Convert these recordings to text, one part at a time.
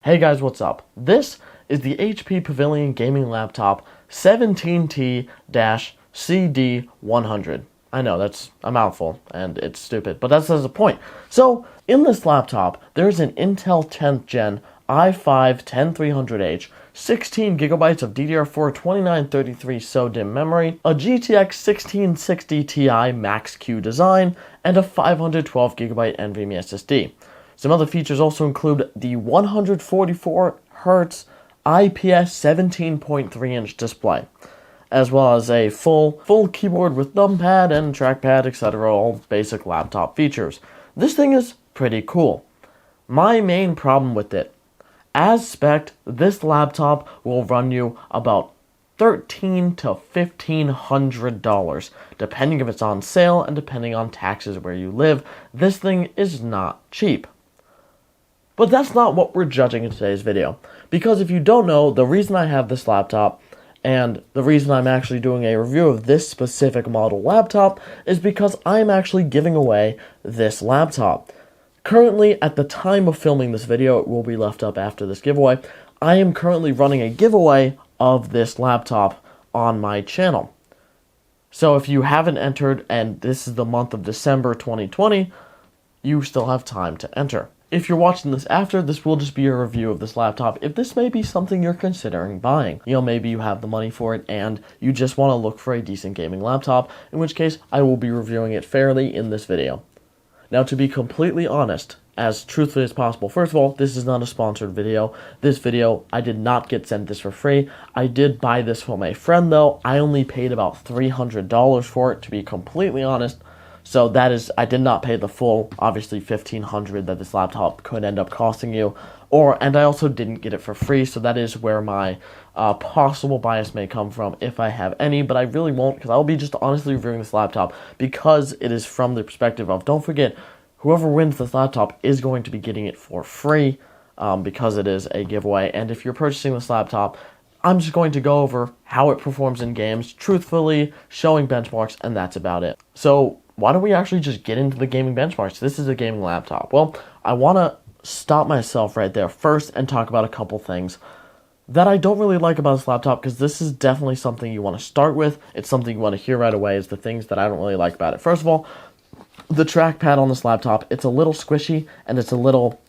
Hey guys, what's up? This is the HP Pavilion gaming laptop 17T-CD100. I know, that's a mouthful, and it's stupid, but that's the point. So, in this laptop, there's an Intel 10th Gen i5-10300H, 16 gigabytes of DDR4 2933 SO-DIMM memory, a GTX 1660 Ti Max-Q design, and a 512 gigabyte NVMe SSD. Some other features also include the 144Hz IPS 17.3-inch display, as well as a full keyboard with numpad and trackpad, etc., all basic laptop features. This thing is pretty cool. My main problem with it, as spec'd, this laptop will run you about $1,300 to $1,500, depending if it's on sale and depending on taxes where you live. This thing is not cheap. But that's not what we're judging in today's video, because if you don't know, the reason I have this laptop and the reason I'm actually doing a review of this specific model laptop is because I'm actually giving away this laptop. Currently, at the time of filming this video, it will be left up after this giveaway, I am currently running a giveaway of this laptop on my channel. So if you haven't entered, and this is the month of December 2020, you still have time to enter. If you're watching this after, this will just be a review of this laptop. If this may be something you're considering buying, maybe you have the money for it and you just want to look for a decent gaming laptop, in which case I will be reviewing it fairly in this video. Now, to be completely honest, as truthfully as possible, first of all, this is not a sponsored video. This video, I did not get sent this for free. I did buy this from a friend though. I only paid about $300 for it, to be completely honest. So that is, I did not pay the full, obviously $1,500 that this laptop could end up costing you. And I also didn't get it for free, so that is where my possible bias may come from, if I have any, but I really won't, because I'll be just honestly reviewing this laptop, because it is from the perspective of, don't forget, whoever wins this laptop is going to be getting it for free, because it is a giveaway, and if you're purchasing this laptop, I'm just going to go over how it performs in games, truthfully, showing benchmarks, and that's about it. So, why don't we actually just get into the gaming benchmarks? This is a gaming laptop. Well, I want to stop myself right there first and talk about a couple things that I don't really like about this laptop, because this is definitely something you want to start with. It's something you want to hear right away, is the things that I don't really like about it. First of all, the trackpad on this laptop, it's a little squishy, and it's a little,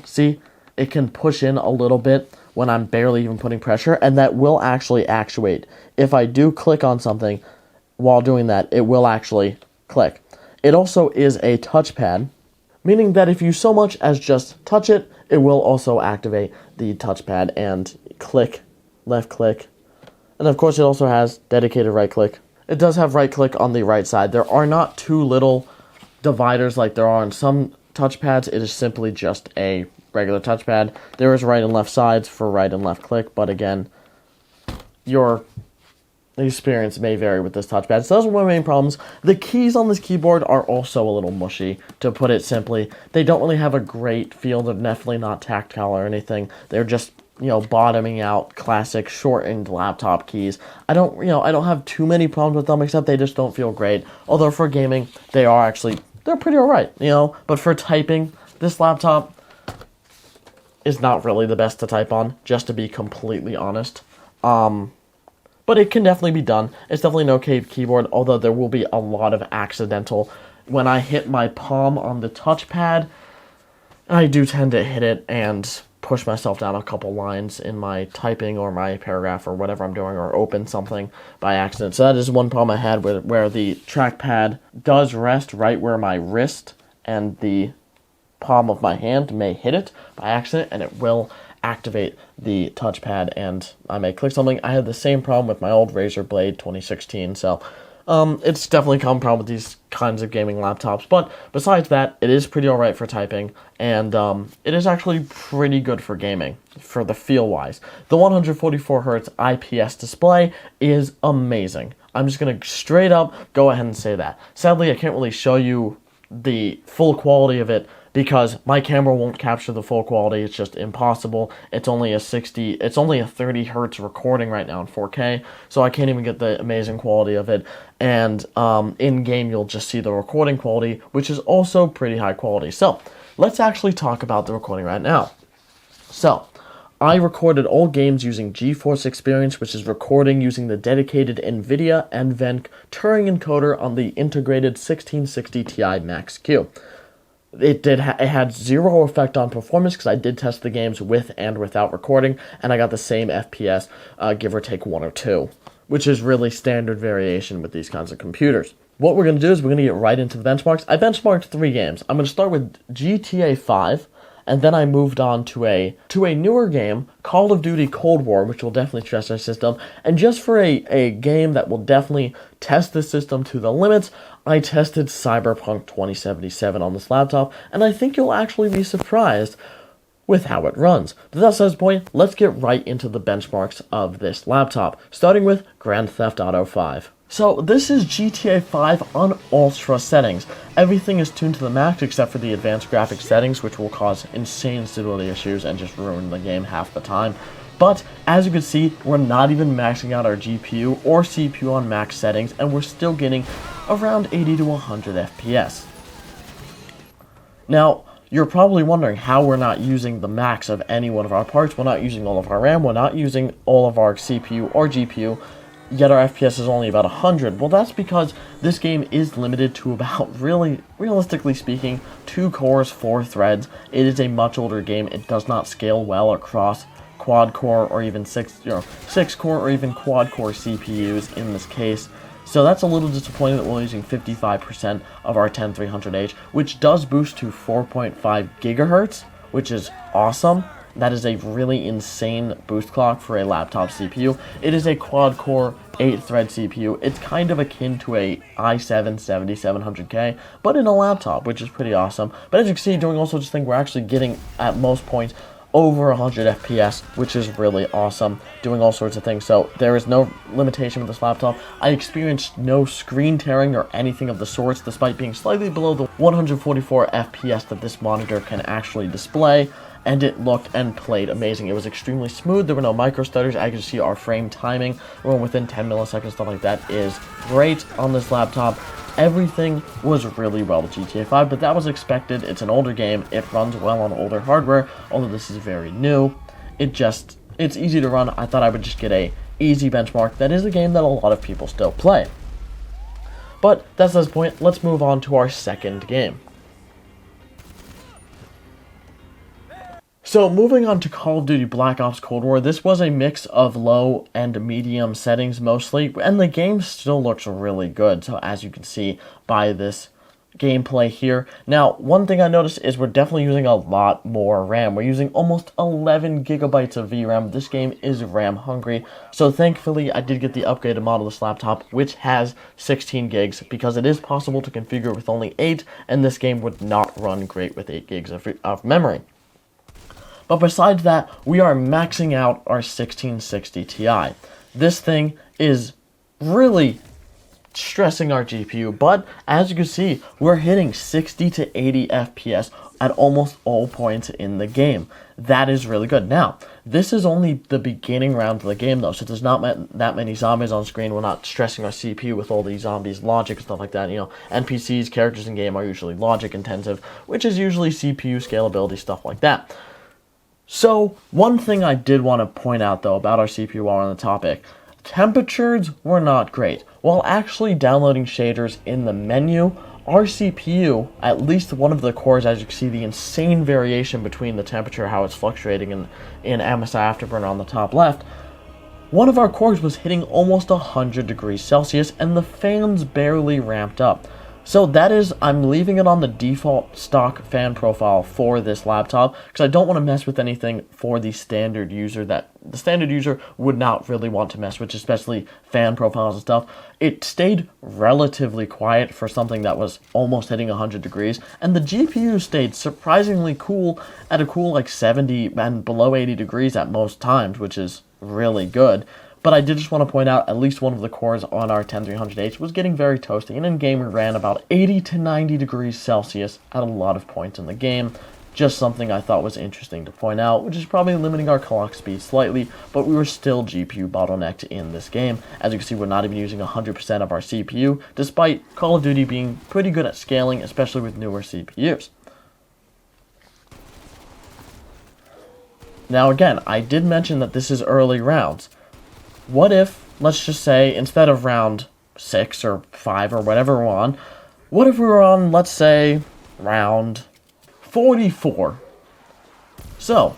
see, it can push in a little bit when I'm barely even putting pressure, and that will actually actuate. If I do click on something while doing that, it will actually click. It also is a touchpad, meaning that if you so much as just touch it, it will also activate the touchpad and click, left click. And of course it also has dedicated right click. It does have right click on the right side. There are not two little dividers like there are on some touchpads. It is simply just a regular touchpad. There is right and left sides for right and left click, but again, your experience may vary with this touchpad. So those are one of my main problems. The keys on this keyboard are also a little mushy, to put it simply. They don't really have a great feel. They're definitely not tactile or anything. They're just, bottoming out classic shortened laptop keys. I don't have too many problems with them, except they just don't feel great. Although for gaming, they're pretty alright, But for typing, this laptop is not really the best to type on, just to be completely honest. But it can definitely be done. It's definitely an okay keyboard, although there will be a lot of accidental. When I hit my palm on the touchpad, I do tend to hit it and push myself down a couple lines in my typing or my paragraph or whatever I'm doing, or open something by accident. So that is one problem I had where the trackpad does rest right where my wrist and the palm of my hand may hit it by accident, and it will activate the touchpad and I may click something. I had the same problem with my old Razer Blade 2016, so it's definitely a common problem with these kinds of gaming laptops. But besides that, it is pretty alright for typing, and it is actually pretty good for gaming, for the feel-wise. The 144Hz IPS display is amazing. I'm just going to straight up go ahead and say that. Sadly, I can't really show you the full quality of it, because my camera won't capture the full quality. It's just impossible. It's only a 30 hertz recording right now in 4K, so I can't even get the amazing quality of it. And in game, you'll just see the recording quality, which is also pretty high quality. So let's actually talk about the recording right now. So I recorded all games using GeForce Experience, which is recording using the dedicated NVIDIA NVENC Turing encoder on the integrated 1660 Ti Max-Q. It had zero effect on performance because I did test the games with and without recording, and I got the same FPS, give or take 1 or 2, which is really standard variation with these kinds of computers. What we're going to do is we're going to get right into the benchmarks. I benchmarked 3 games. I'm going to start with GTA 5, and then I moved on to a newer game, Call of Duty Cold War, which will definitely stress our system. And just for a game that will definitely test the system to the limits, I tested Cyberpunk 2077 on this laptop, and I think you'll actually be surprised with how it runs. But that's the point. Let's get right into the benchmarks of this laptop, starting with Grand Theft Auto 5. So this is GTA 5 on ultra settings. Everything is tuned to the max except for the advanced graphics settings, which will cause insane stability issues and just ruin the game half the time. But as you can see, we're not even maxing out our GPU or CPU on max settings, and we're still getting around 80 to 100 FPS. Now, you're probably wondering how we're not using the max of any one of our parts. We're not using all of our RAM, we're not using all of our CPU or GPU, yet our FPS is only about 100. Well, that's because this game is limited to about, realistically speaking, 2 cores, 4 threads. It is a much older game. It does not scale well across quad-core or even 6-core or even quad-core CPUs in this case. So that's a little disappointing that we're using 55% of our 10300H, which does boost to 4.5 gigahertz, which is awesome. That is a really insane boost clock for a laptop CPU. It is a quad-core, 8-thread CPU. It's kind of akin to a i7-7700K, but in a laptop, which is pretty awesome. But as you can see, doing all sorts of things, we're actually getting, at most points, over 100 FPS, which is really awesome, doing all sorts of things. So there is no limitation with this laptop. I experienced no screen tearing or anything of the sorts, despite being slightly below the 144 FPS that this monitor can actually display. And it looked and played amazing. It was extremely smooth. There were no micro stutters. I could see our frame timing. We're within 10 milliseconds. Stuff like that is great on this laptop. Everything was really well with GTA 5, but that was expected. It's an older game. It runs well on older hardware, although this is very new. It's easy to run. I thought I would just get a easy benchmark. That is a game that a lot of people still play. But that's the point. Let's move on to our second game. So moving on to Call of Duty Black Ops Cold War, this was a mix of low and medium settings mostly, and the game still looks really good, so as you can see by this gameplay here. Now, one thing I noticed is we're definitely using a lot more RAM. We're using almost 11 gigabytes of VRAM. This game is RAM hungry, so thankfully I did get the upgraded model of this laptop, which has 16 gigs, because it is possible to configure with only 8, and this game would not run great with 8 gigs of memory. But besides that, we are maxing out our 1660 Ti. This thing is really stressing our GPU, but as you can see, we're hitting 60 to 80 FPS at almost all points in the game. That is really good. Now, this is only the beginning round of the game though, so there's not that many zombies on screen. We're not stressing our CPU with all these zombies, logic and stuff like that. You know, NPCs, characters in game are usually logic intensive, which is usually CPU scalability, stuff like that. So, one thing I did want to point out, though, about our CPU while we're on the topic, temperatures were not great. While actually downloading shaders in the menu, our CPU, at least one of the cores, as you can see, the insane variation between the temperature, how it's fluctuating in MSI Afterburner on the top left, one of our cores was hitting almost 100 degrees Celsius, and the fans barely ramped up. So that is, I'm leaving it on the default stock fan profile for this laptop because I don't want to mess with anything for the standard user that the standard user would not really want to mess with, especially fan profiles and stuff. It stayed relatively quiet for something that was almost hitting 100 degrees, and the GPU stayed surprisingly cool at a cool like 70 and below 80 degrees at most times, which is really good. But I did just want to point out at least one of the cores on our 10300H was getting very toasty, and in game we ran about 80 to 90 degrees Celsius at a lot of points in the game. Just something I thought was interesting to point out, which is probably limiting our clock speed slightly, but we were still GPU bottlenecked in this game. As you can see, we're not even using 100% of our CPU, despite Call of Duty being pretty good at scaling, especially with newer CPUs. Now again, I did mention that this is early rounds. What if, let's just say, instead of round 6 or 5 or whatever we're on, what if we were on, let's say, round 44? So,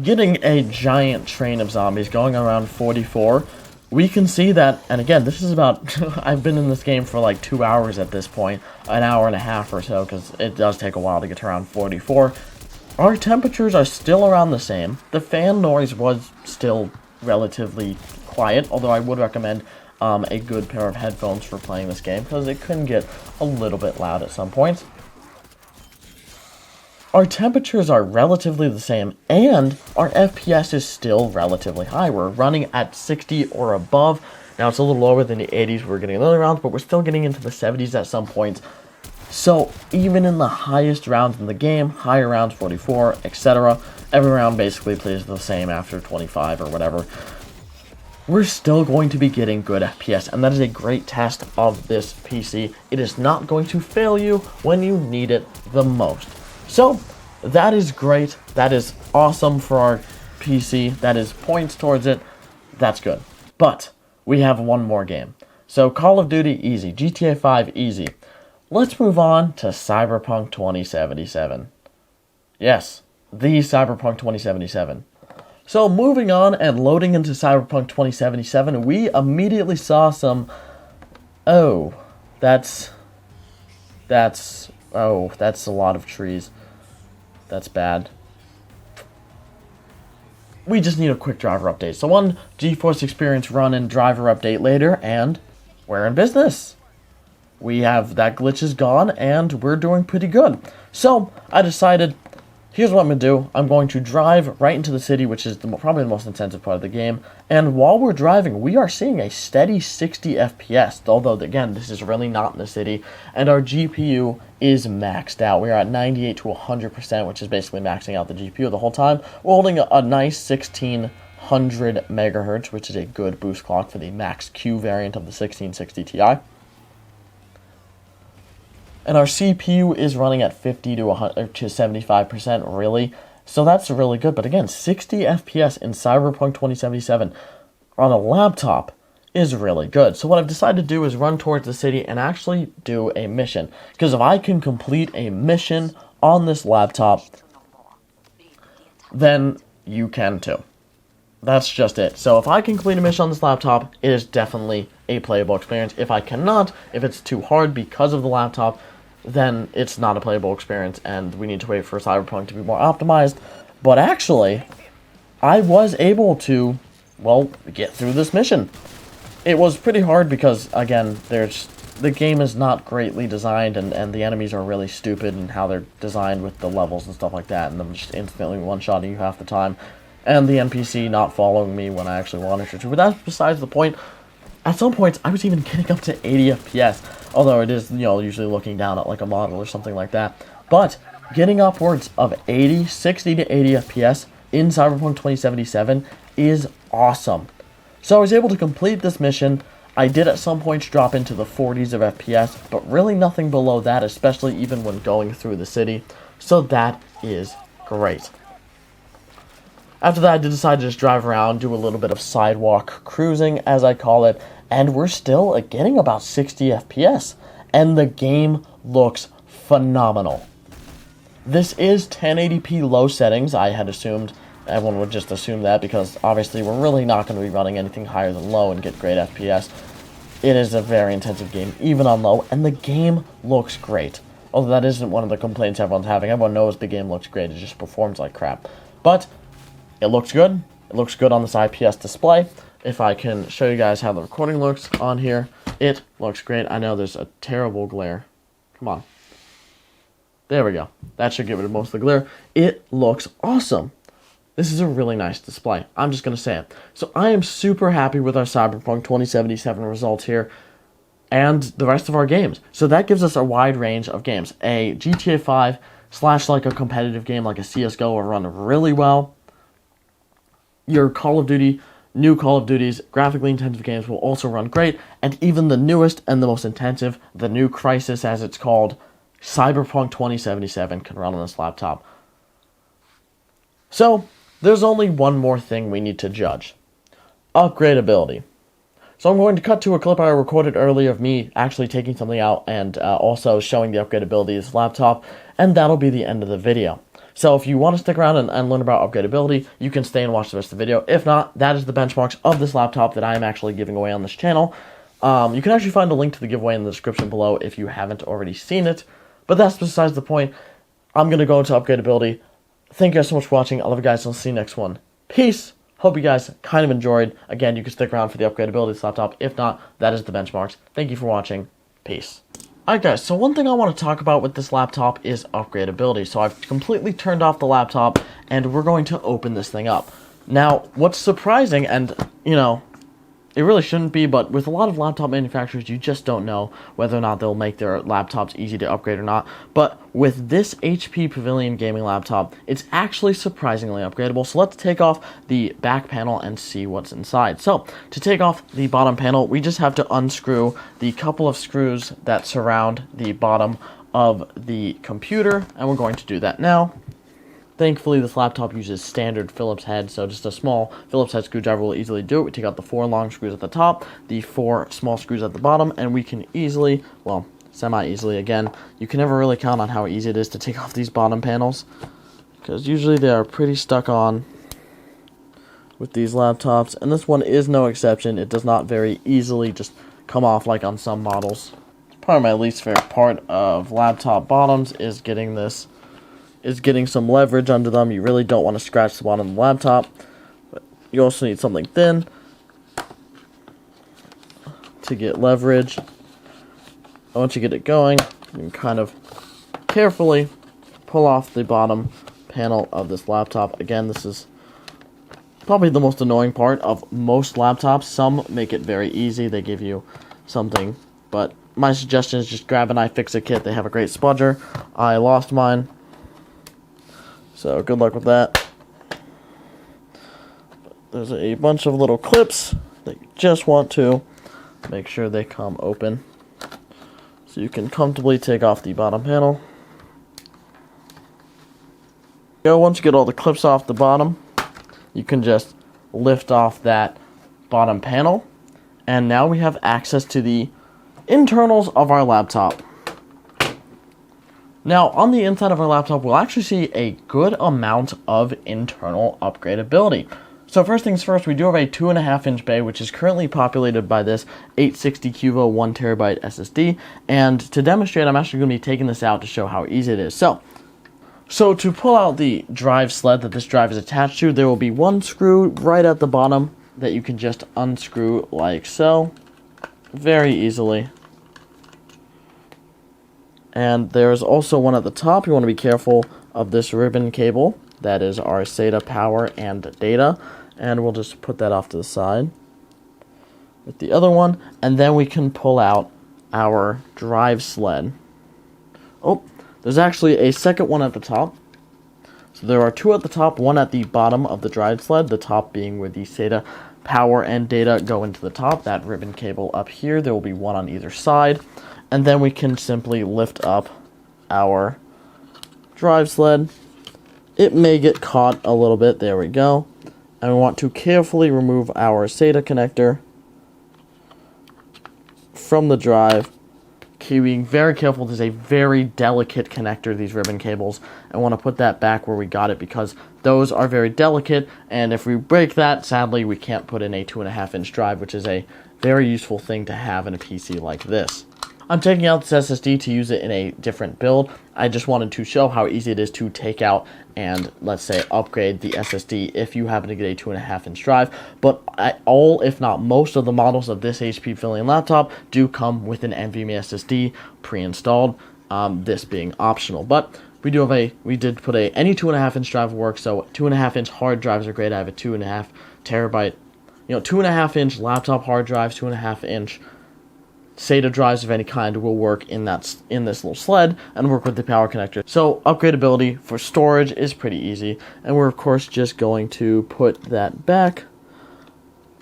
getting a giant train of zombies going around 44, we can see that, and again, this is about, I've been in this game for like 2 hours at this point, an hour and a half or so, because it does take a while to get to around 44. Our temperatures are still around the same. The fan noise was still relatively quiet, although I would recommend a good pair of headphones for playing this game, because it can get a little bit loud at some points. Our temperatures are relatively the same, and our FPS is still relatively high. We're running at 60 or above. Now, it's a little lower than the 80s we're getting in other rounds, but we're still getting into the 70s at some points. So, even in the highest rounds in the game, higher rounds, 44, etc., every round basically plays the same after 25 or whatever, we're still going to be getting good FPS, and that is a great test of this PC. It is not going to fail you when you need it the most. So, that is great. That is awesome for our PC. That is points towards it. That's good. But, we have one more game. So, Call of Duty, easy. GTA 5, easy. Let's move on to Cyberpunk 2077. Yes, the Cyberpunk 2077. So, moving on and loading into Cyberpunk 2077, we immediately saw some... that's a lot of trees. That's bad. We just need a quick driver update. So one GeForce Experience run and driver update later, and we're in business. We have, that glitch is gone, and we're doing pretty good. So, I decided, here's what I'm going to do. I'm going to drive right into the city, which is probably the most intensive part of the game. And while we're driving, we are seeing a steady 60 FPS. Although, again, this is really not in the city. And our GPU is maxed out. We are at 98 to 100%, which is basically maxing out the GPU the whole time. We're holding a nice 1600 megahertz, which is a good boost clock for the Max Q variant of the 1660 Ti. And our CPU is running at 50 to 75%, really. So that's really good. But again, 60 FPS in Cyberpunk 2077 on a laptop is really good. So what I've decided to do is run towards the city and actually do a mission. Because if I can complete a mission on this laptop, then you can too. That's just it. So if I can complete a mission on this laptop, it is definitely a playable experience. If I cannot, if it's too hard because of the laptop, then it's not a playable experience, and we need to wait for Cyberpunk to be more optimized. But actually, I was able to, well, get through this mission. It was pretty hard because, again, the game is not greatly designed, and the enemies are really stupid in how they're designed with the levels and stuff like that, and them just instantly one-shotting you half the time, and the NPC not following me when I actually wanted to. But that's besides the point. At some points, I was even getting up to 80 FPS, although it is, usually looking down at like a model or something like that. But getting upwards of 60 to 80 FPS in Cyberpunk 2077 is awesome. So I was able to complete this mission. I did at some points drop into the 40s of FPS, but really nothing below that, especially even when going through the city. So that is great. After that, I did decide to just drive around, do a little bit of sidewalk cruising, as I call it, and we're still getting about 60 FPS, and the game looks phenomenal. This is 1080p low settings. I had assumed everyone would just assume that, because obviously we're really not going to be running anything higher than low and get great FPS. It is a very intensive game, even on low, and the game looks great. Although that isn't one of the complaints everyone's having. Everyone knows the game looks great, it just performs like crap. But it looks good. It looks good on this IPS display. If I can show you guys how the recording looks on here, it looks great. I know there's a terrible glare. Come on. There we go. That should get rid of most of the glare. It looks awesome. This is a really nice display. I'm just going to say it. So I am super happy with our Cyberpunk 2077 results here and the rest of our games. So that gives us a wide range of games. A GTA 5 / like a competitive game like a CSGO will run really well. Your Call of Duty, new Call of Duties, graphically intensive games will also run great, and even the newest and the most intensive, the new Crisis as it's called, Cyberpunk 2077 can run on this laptop. So, there's only one more thing we need to judge. Upgradeability. So I'm going to cut to a clip I recorded earlier of me actually taking something out and also showing the upgradability of this laptop, and that'll be the end of the video. So if you want to stick around and learn about upgradability, you can stay and watch the rest of the video. If not, that is the benchmarks of this laptop that I am actually giving away on this channel. You can actually find a link to the giveaway in the description below if you haven't already seen it. But that's besides the point. I'm going to go into upgradability. Thank you guys so much for watching. I love you guys. I'll see you next one. Peace. Hope you guys kind of enjoyed. Again, you can stick around for the upgradability of this laptop. If not, that is the benchmarks. Thank you for watching. Peace. Alright guys, so one thing I want to talk about with this laptop is upgradability. So I've completely turned off the laptop, and we're going to open this thing up. Now, what's surprising, and, it really shouldn't be, but with a lot of laptop manufacturers, you just don't know whether or not they'll make their laptops easy to upgrade or not. But with this HP Pavilion gaming laptop, it's actually surprisingly upgradable. So let's take off the back panel and see what's inside. So to take off the bottom panel, we just have to unscrew the couple of screws that surround the bottom of the computer, and we're going to do that now. Thankfully, this laptop uses standard Phillips head, so just a small Phillips head screwdriver will easily do it. We take out the 4 long screws at the top, the 4 small screws at the bottom, and we can easily, well, semi-easily again, you can never really count on how easy it is to take off these bottom panels, because usually they are pretty stuck on with these laptops, and this one is no exception. It does not very easily just come off like on some models. Probably my least favorite part of laptop bottoms is getting some leverage under them. You really don't want to scratch the bottom of the laptop. But you also need something thin to get leverage. Once you get it going, you can kind of carefully pull off the bottom panel of this laptop. Again, this is probably the most annoying part of most laptops. Some make it very easy. They give you something, but my suggestion is just grab an iFixit kit. They have a great spudger. I lost mine, so good luck with that. There's a bunch of little clips that you just want to make sure they come open, so you can comfortably take off the bottom panel. Once you get all the clips off the bottom, you can just lift off that bottom panel, and now we have access to the internals of our laptop. Now, on the inside of our laptop, we'll actually see a good amount of internal upgradability. So first things first, we do have a 2.5-inch bay, which is currently populated by this 860 QVO 1TB SSD. And to demonstrate, I'm actually going to be taking this out to show how easy it is. So to pull out the drive sled that this drive is attached to, there will be one screw right at the bottom that you can just unscrew like so, very easily. And there's also one at the top. You want to be careful of this ribbon cable. That is our SATA power and data. And we'll just put that off to the side with the other one. And then we can pull out our drive sled. Oh, there's actually a second one at the top. So there are 2 at the top, 1 at the bottom of the drive sled. The top being where the SATA power and data go into the top. That ribbon cable up here. There will be 1 on either side. And then we can simply lift up our drive sled. It may get caught a little bit. There we go. And we want to carefully remove our SATA connector from the drive. Being very careful. This is a very delicate connector, these ribbon cables. I want to put that back where we got it because those are very delicate. And if we break that, sadly, we can't put in a 2.5-inch drive, which is a very useful thing to have in a PC like this. I'm taking out this SSD to use it in a different build. I just wanted to show how easy it is to take out and, let's say, upgrade the SSD if you happen to get a 2.5-inch drive. But all, if not most, of the models of this HP Pavilion laptop do come with an NVMe SSD pre-installed, this being optional. But we did put any 2.5-inch drive will work, so 2.5-inch hard drives are great. I have a 2.5 terabyte, 2.5-inch laptop hard drives, 2.5-inch SATA drives of any kind will work in this little sled and work with the power connector. So upgradability for storage is pretty easy, and we're of course just going to put that back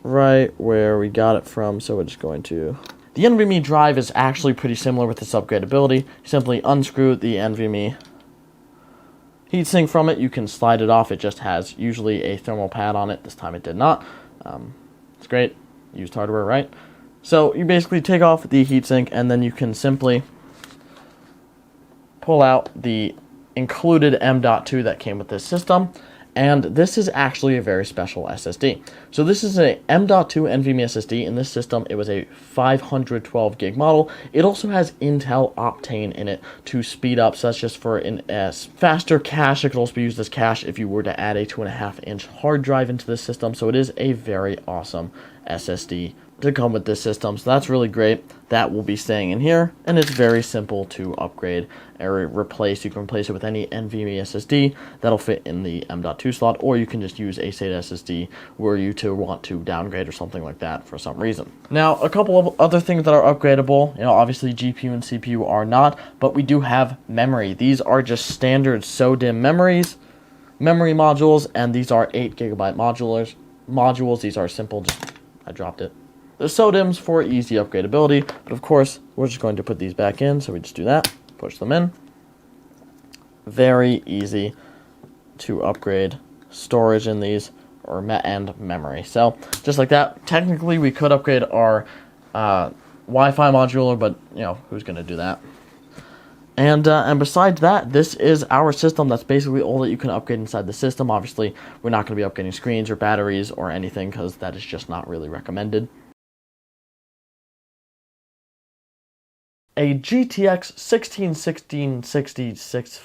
right where we got it from. So we're just going to... The NVMe drive is actually pretty similar with this upgradability. You simply unscrew the NVMe heatsink from it. You can slide it off. It just has usually a thermal pad on it. This time it did not. It's great. Used hardware, right? So you basically take off the heatsink, and then you can simply pull out the included M.2 that came with this system. And this is actually a very special SSD. So this is a M.2 NVMe SSD. In this system, it was a 512 gig model. It also has Intel Optane in it to speed up, so that's just for an faster cache. It could also be used as cache if you were to add a 2.5-inch hard drive into this system. So it is a very awesome SSD to come with this system. So that's really great. That will be staying in here, and it's very simple to upgrade or replace. You can replace it with any NVMe SSD that'll fit in the M.2 slot, or you can just use a SATA SSD were you to want to downgrade or something like that for some reason. Now, a couple of other things that are upgradable, obviously GPU and CPU are not, but we do have memory. These are just standard SODIMM memory modules, and these are 8 gigabyte modules. These are simple, I dropped it. The SODIMMs for easy upgradability, but of course, we're just going to put these back in, so we just do that, push them in. Very easy to upgrade storage in these, and memory. So, just like that, technically we could upgrade our Wi-Fi modular, but, who's going to do that? And besides that, this is our system. That's basically all that you can upgrade inside the system. Obviously, we're not going to be upgrading screens or batteries or anything, because that is just not really recommended. A GTX 1666,